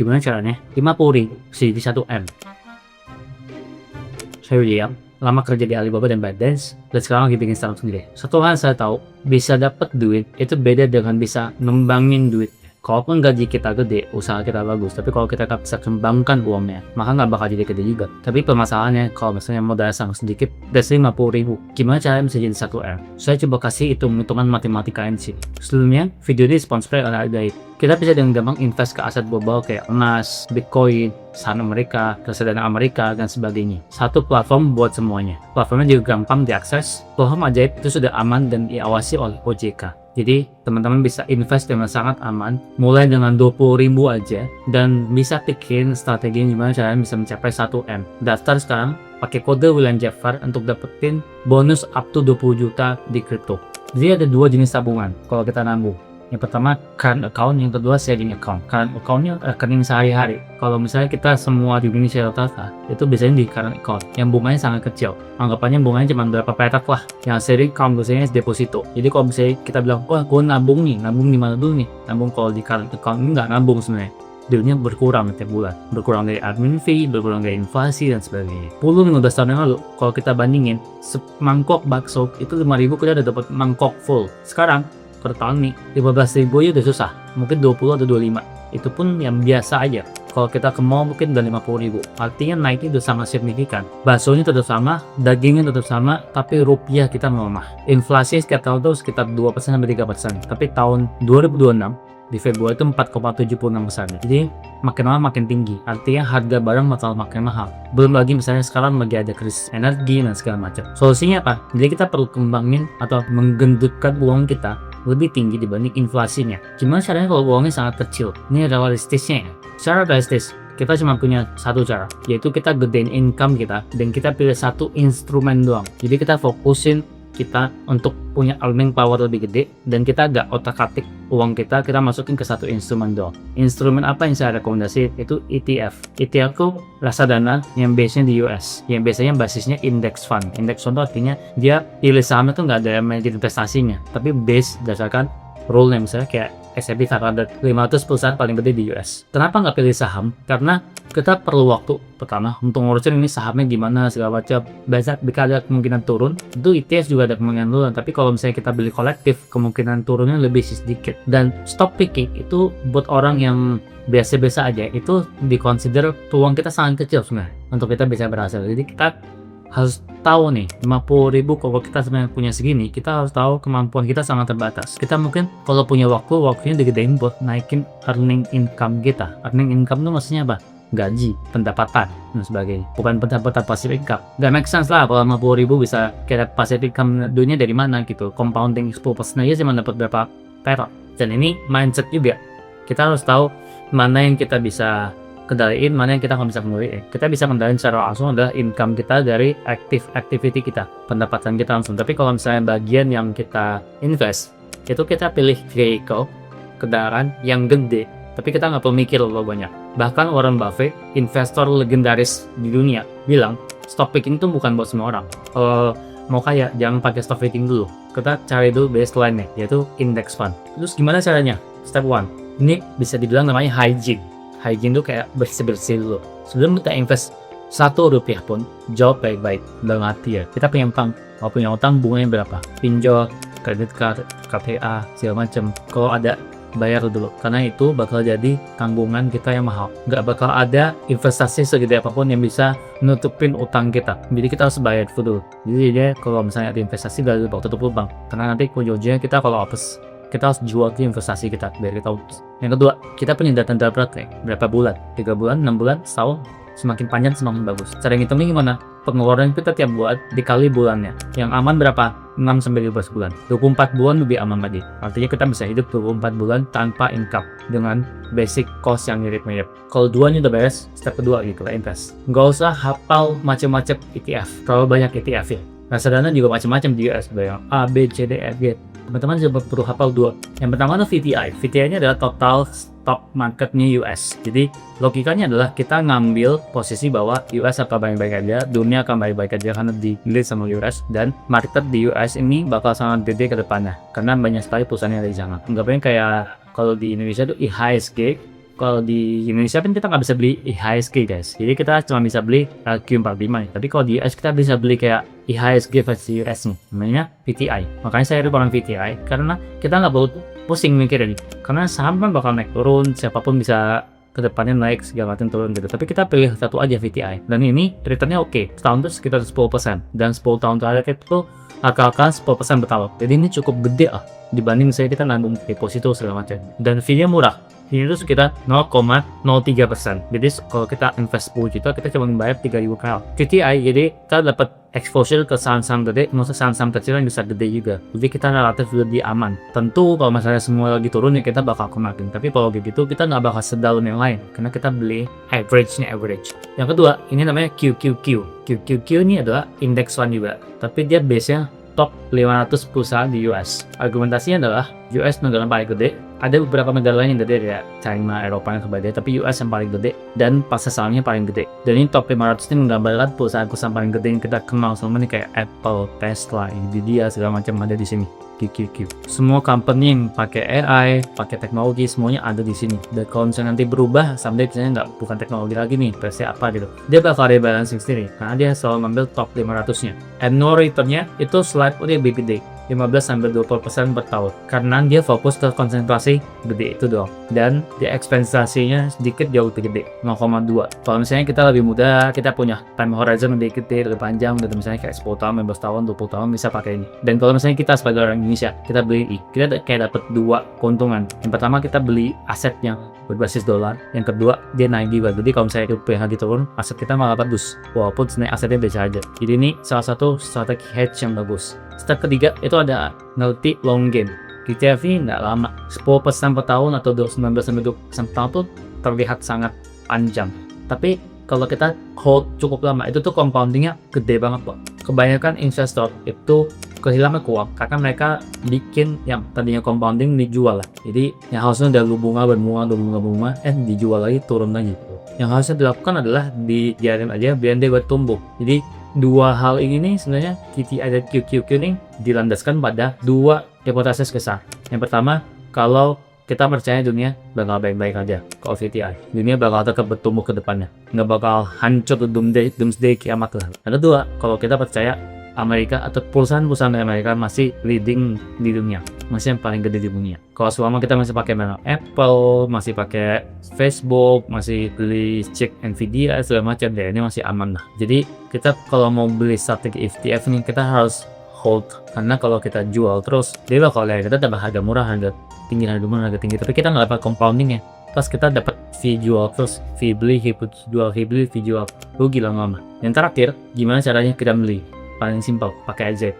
Gimana caranya? 50.000 jadi 1M. Saya William, lama kerja di Alibaba dan ByteDance, dan sekarang lagi bikin startup sendiri. Satu hal saya tahu, bisa dapat duit itu beda dengan bisa ngembangin duit. Kalaupun gaji kita gede, usaha kita bagus, tapi kalau kita nggak bisa kembangkan uangnya, maka nggak bakal jadi gede juga. Tapi permasalahannya, kalau misalnya modal sangat sedikit, that's 50.000. Gimana caranya bisa jadi 1M? Saya coba kasih hitung-hitungan matematika sih. Sebelumnya, video ini sponsor oleh Algait. Kita bisa dengan gampang invest ke aset global kayak emas, Bitcoin, saham Amerika, reksadana Amerika, dan sebagainya. Satu platform buat semuanya. Platformnya juga gampang diakses. Platform Ajaib itu sudah aman dan diawasi oleh OJK. Jadi teman-teman bisa invest dengan sangat aman, mulai dengan 20.000 aja, dan bisa pikirin strategi gimana caranya bisa mencapai 1M. Daftar sekarang, pakai kode William Jafar untuk dapetin bonus up to 20 juta di crypto. Jadi ada dua jenis tabungan kalau kita nabung. Yang pertama current account, yang kedua saving account. Current accountnya rekening sehari-hari. Kalau misalnya kita semua di Indonesia rata-rata, itu biasanya di current account yang bunganya sangat kecil. Anggapannya bunganya cuma berapa perak lah. Yang saving account biasanya deposito. Jadi kalau misalnya kita bilang, wah gue nabung di mana dulu nih? Nabung kalau di current account ini nggak nabung sebenarnya. Dealnya berkurang tiap bulan, berkurang dari admin fee, berkurang dari inflasi dan sebagainya. 10-15 tahun yang lalu, kalau kita bandingin, semangkok bakso itu 5.000 kita udah dapat mangkok full. Sekarang per tahun nih 15.000 aja udah susah, mungkin 20 atau 25, itu pun yang biasa aja. Kalau kita ke mall mungkin udah 50.000, artinya naiknya udah sangat signifikan. Baksonya tetap sama, dagingnya tetap sama, tapi rupiah kita melemah. Inflasi setiap tahun tuh sekitar 2% sampai 3%, tapi tahun 2026 di Februari itu 4,76%. Jadi makin lama makin tinggi, artinya harga barang bakal makin mahal. Belum lagi misalnya sekarang lagi ada krisis energi dan segala macam. Solusinya apa? Jadi kita perlu kembangin atau menggendutkan uang kita lebih tinggi dibanding inflasinya. Gimana caranya kalau uangnya sangat kecil? Ini realistisnya ya. Secara realistis, kita cuma punya satu cara, yaitu kita gedein income kita dan kita pilih satu instrumen doang. Jadi kita fokusin kita untuk punya earning power lebih gede dan kita gak otak-atik uang kita masukin ke satu instrumen doang. Instrumen apa yang saya rekomendasi itu ETF. ETF itu reksadana yang base-nya di US, yang biasanya basisnya index fund. Index fund itu artinya dia pilih sahamnya tuh gak ada manajer investasinya, tapi base berdasarkan rule-nya, misalnya kayak S&P 500 perusahaan paling gede di US. Kenapa nggak pilih saham? Karena kita perlu waktu pertama untuk ngurusin ini sahamnya gimana segala macam. Biasa ada kemungkinan turun, itu ETF juga ada kemungkinan turun. Tapi kalau misalnya kita beli kolektif, kemungkinan turunnya lebih sedikit. Dan stock picking itu buat orang yang biasa-biasa aja, itu dikonsider peluang kita sangat kecil sebenarnya untuk kita bisa berhasil. Jadi kita harus tahu nih, 50.000 kalau kita sebenarnya punya segini, kita harus tahu kemampuan kita sangat terbatas. Kita mungkin kalau punya waktunya digedein buat naikin earning income kita. Earning income itu maksudnya apa? Gaji, pendapatan, dan sebagainya. Bukan pendapatan passive income. Gak make sense lah kalau 50.000 bisa kira passive income dunia dari mana gitu. Compounding 10% aja cuma dapat berapa perak. Dan ini mindset juga. Kita harus tahu mana yang kita bisa kendaliin, mana yang kita nggak bisa kendaliin. Kita bisa kendaliin secara langsung adalah income kita dari activity kita, pendapatan kita langsung. Tapi kalau misalnya bagian yang kita invest, itu kita pilih vehicle, kendaraan yang gede, tapi kita nggak perlu mikir loh banyak. Bahkan Warren Buffett, investor legendaris di dunia, bilang stock picking itu bukan buat semua orang. Kalau mau kaya, jangan pakai stock picking dulu. Kita cari dulu baseline-nya, yaitu index fund. Terus gimana caranya? Step 1, ini bisa dibilang namanya hygiene. Hygiene tuh kayak bersih-bersih dulu. Sebelum kita invest 1 rupiah pun, jawab baik-baik dalam hati ya. Kita punya utang, kalau punya utang bunganya berapa? Pinjol, kredit card, KPA, segala macam. Kalau ada, bayar dulu. Karena itu bakal jadi tanggungan kita yang mahal. Nggak bakal ada investasi segede apapun yang bisa nutupin utang kita. Jadi kita harus bayar dulu. Jadi dia kalau misalnya ada investasi, gak ada waktu tutup lubang. Karena nanti ujung-ujungnya kita kalau apes, kita harus jual ke investasi kita biar kita urus. Yang kedua, kita punya data praktek berapa bulan, 3 bulan, 6 bulan, setahun, semakin panjang semakin bagus. Cara ngitungnya gimana? Pengeluaran kita tiap bulan dikali bulannya. Yang aman berapa? 6-15 bulan. 24 bulan lebih aman lagi. Artinya kita bisa hidup 24 bulan tanpa income dengan basic cost yang mirip-mirip. Kalau duanya udah beres, step kedua gitu lah, invest. Nggak usah hafal macam-macam ETF. Kalau banyak ETF ya. Reksadana juga macam-macam juga sebenarnya. A, B, C, D, F, G. Teman-teman juga perlu hafal 2. Yang pertama adalah VTI. VTI-nya adalah total stock marketnya US. Jadi logikanya adalah kita ngambil posisi bahwa US akan baik-baik aja, dunia akan baik-baik aja karena di-lead sama US, dan market di US ini bakal sangat gede ke depannya karena banyak sekali perusahaan yang ada di sana. Anggapnya kayak kalau di Indonesia itu IHSG, kalau di Indonesia kan kita nggak bisa beli IHSG guys, jadi kita cuma bisa beli Q45 ya. Tapi kalau di US kita bisa beli kayak IHSG versi US nih, namanya VTI. Makanya saya rekomen VTI karena kita nggak perlu pusing mikirin, karena saham kan bakal naik turun, siapapun bisa kedepannya naik segala macam turun gitu. Tapi kita pilih satu aja VTI, dan ini returnnya oke, setahun tuh sekitar 10%, dan 10 tahun terakhir itu akal-akalan 10% bertahun. Jadi ini cukup gede lah dibanding saya kita nabung deposito segala macam, dan fee-nya murah. Ini tuh sekitar 0,03%. Jadi kalau kita invest 10 juta, kita cuma membayar 3.000 KL. VTI, jadi kita dapat exposure ke saham-saham gede, maksudnya saham-saham kecil yang bisa gede juga. Jadi kita relatif lebih aman. Tentu kalau misalnya semua lagi turun ya kita bakal kemakin. Tapi kalau begitu kita nggak bakal sedalam yang lain, karena kita beli average-nya average. Yang kedua, ini namanya QQQ. QQQ ini adalah index fund juga, tapi dia base-nya top 500 perusahaan di US. Argumentasinya adalah US negara paling gede. Ada beberapa negara lain yang gede ya, China, Eropa yang sebagainya, tapi US yang paling gede dan pasar sahamnya paling gede. Dan ini top 500 ini menggambarkan perusahaan-perusahaan paling gede yang kita kenal selama ini kayak Apple, Tesla, Nvidia, segala macam ada di sini. QQQ. Semua company yang pakai AI, pakai teknologi, semuanya ada di sini. Dan kalau misalnya nanti berubah, someday misalnya bukan teknologi lagi nih, versi apa gitu, dia bakal rebalancing sendiri, karena dia selalu ngambil top 500-nya. Annual return-nya itu slightly lebih gede, 15-20% per tahun, karena dia fokus ke konsentrasi gede itu doang, dan dia ekspensasinya sedikit jauh lebih gede, 0,2. Kalau misalnya kita lebih muda, kita punya time horizon lebih gede, lebih panjang, dan misalnya kayak 10 tahun, 15 tahun, 20 tahun bisa pakai ini. Dan kalau misalnya kita sebagai orang Indonesia, kita beli kita kayak dapat dua keuntungan. Yang pertama, kita beli aset yang berbasis dolar, yang kedua dia naik juga. Jadi kalau misalnya rupiah lagi turun, aset kita malah bagus, walaupun sebenarnya asetnya biasa aja. Jadi ini salah satu strategi hedge yang bagus. Step ketiga itu ada multi long game. ETF ini nggak lama, 10% per tahun atau 19-20% per tahun tuh terlihat sangat panjang. Tapi kalau kita hold cukup lama, itu tuh compoundingnya gede banget Pak. Kebanyakan investor itu kehilangan uang karena mereka bikin yang tadinya compounding dijual lah. Jadi yang harusnya udah bunga dijual lagi, turun lagi. Yang harusnya dilakukan adalah dibiarin aja biar dia bertumbuh. Jadi dua hal ini nih sebenarnya VTI dan QQQ ini dilandaskan pada dua hipotesis besar. Yang pertama, kalau kita percaya dunia bakal baik-baik aja. Kalau VTI, dunia bakal tetap bertumbuh ke depannya, nggak bakal hancur doomsday kiamat lah. Yang kedua, kalau kita percaya Amerika atau perusahaan-perusahaan Amerika masih leading di dunia, masih yang paling gede di dunia. Kalau selama kita masih pakai Apple, masih pakai Facebook, masih beli cek Nvidia segala macam, ya ini masih aman lah. Jadi kita kalau mau beli strategi ETF ini kita harus hold, karena kalau kita jual terus dia bakal kita dapat harga murah, harga tinggi, tapi kita nggak dapat compounding ya. Terus kita dapat fee jual terus, fee beli, fee jual, rugi lama. Yang terakhir, gimana caranya kita beli? Paling simpel, pakai Ajaib.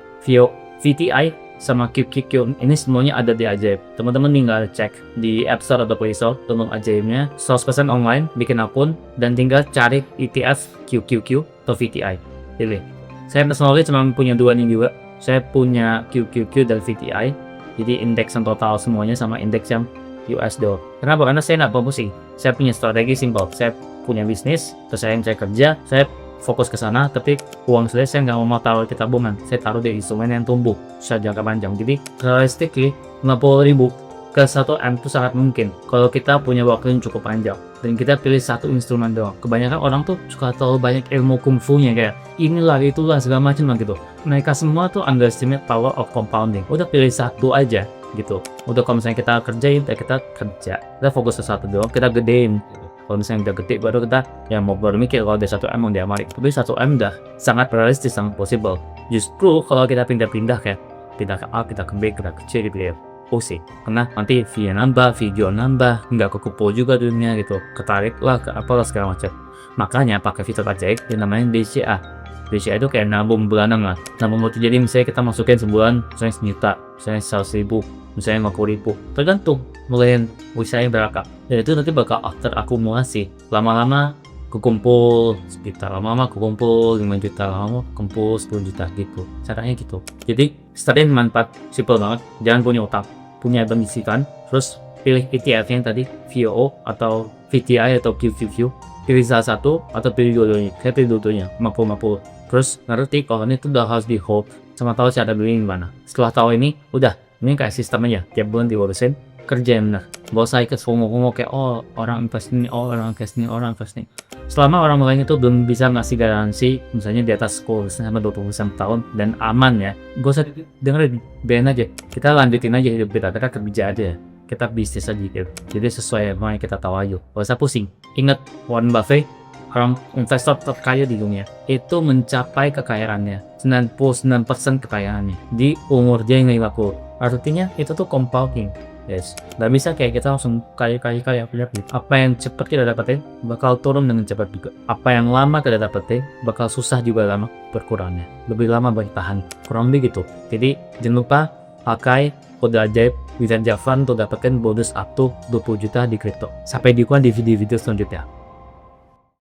VTI sama QQQ ini semuanya ada di Ajaib. Teman-teman tinggal cek di App Store atau Play Store, download Ajaibnya, 100% online, bikin akun, dan tinggal cari ETF QQQ atau VTI. Pilih. Saya personally cuma punya dua nih juga. Saya punya QQQ dan VTI. Jadi indeks yang total semuanya sama indeks yang US dollar. Kenapa? Karena saya nggak pusing. Saya punya strategi simpel. Saya punya bisnis, terus saya kerja, saya fokus ke sana, tapi uang saya nggak mau taruh di tabungan, saya taruh di instrumen yang tumbuh secara jangka panjang. Jadi realistically 50.000 ke 1M itu sangat mungkin kalau kita punya waktu yang cukup panjang dan kita pilih satu instrumen doang. Kebanyakan orang tuh suka terlalu banyak ilmu kungfunya kayak inilah itulah segala macam lah gitu. Mereka semua tuh underestimate power of compounding. Udah pilih satu aja gitu. Udah kalau misalnya kita kerjain, kita kerja, kita fokus ke satu doang, kita gedein. Kalau misalnya udah gede baru kita mau bermikir kalau ada 1M dia mari. Tapi 1M udah sangat realistis, sangat possible. Justru kalau kita pindah-pindah kayak pindah ke A, kita ke B, kita ke C gitu ya, pusing. Karena nanti fee nambah, video nambah, nggak kekumpul juga dunia gitu, ketarik lah ke apalah segala macam. Makanya pakai fitur Ajaib yang namanya DCA. DCA itu kayak nabung bulanan lah. Nabung multi, jadi misalnya kita masukin sebulan misalnya 1 juta, misalnya 100.000, misalnya 50.000, tergantung mulai usahanya berapa. Dan itu nanti bakal terakumulasi. Lama-lama kukumpul sekitar, lama-lama kukumpul 5 juta, lama-lama kumpul 10 juta gitu. Caranya gitu. Jadi strategi manfaat simple banget. Jangan punya otak, punya bisikan, terus pilih ETF yang tadi VOO atau VTI atau QQQ. Pilih salah satu atau pilih dua-duanya. Saya pilih dua-duanya 50-50. Terus ngerti kalau ini tuh udah harus di hold sama tahu cara beli di mana. Setelah tahu ini udah, ini kayak sistem aja, tiap bulan diurusin, kerja yang benar. Gak usah ikut FOMO-FOMO kayak oh orang invest ini, oh orang invest ini, orang invest ini. Selama orang lain itu belum bisa ngasih garansi misalnya di atas 10 sama 20% tahun dan aman ya, gak usah dengerin, biarin aja, kita lanjutin aja hidup kita kerja aja, kita bisnis aja gitu. Jadi sesuai apa yang kita tahu aja, gak usah pusing. Ingat Warren Buffett, orang investor terkaya di dunia, itu mencapai kekayaannya 99% kekayaannya di umur dia yang 50. Artinya itu tuh compounding. Yes, nggak bisa kayak kita langsung kaya punya duit. Apa yang cepat kita dapetin bakal turun dengan cepat juga. Apa yang lama kita dapetin bakal susah juga lama berkurangnya. Lebih lama bertahan. Kurang lebih gitu. Jadi jangan lupa pakai kode ajaib Wizard Javan untuk dapetin bonus up to 20 juta di kripto. Sampai di video selanjutnya.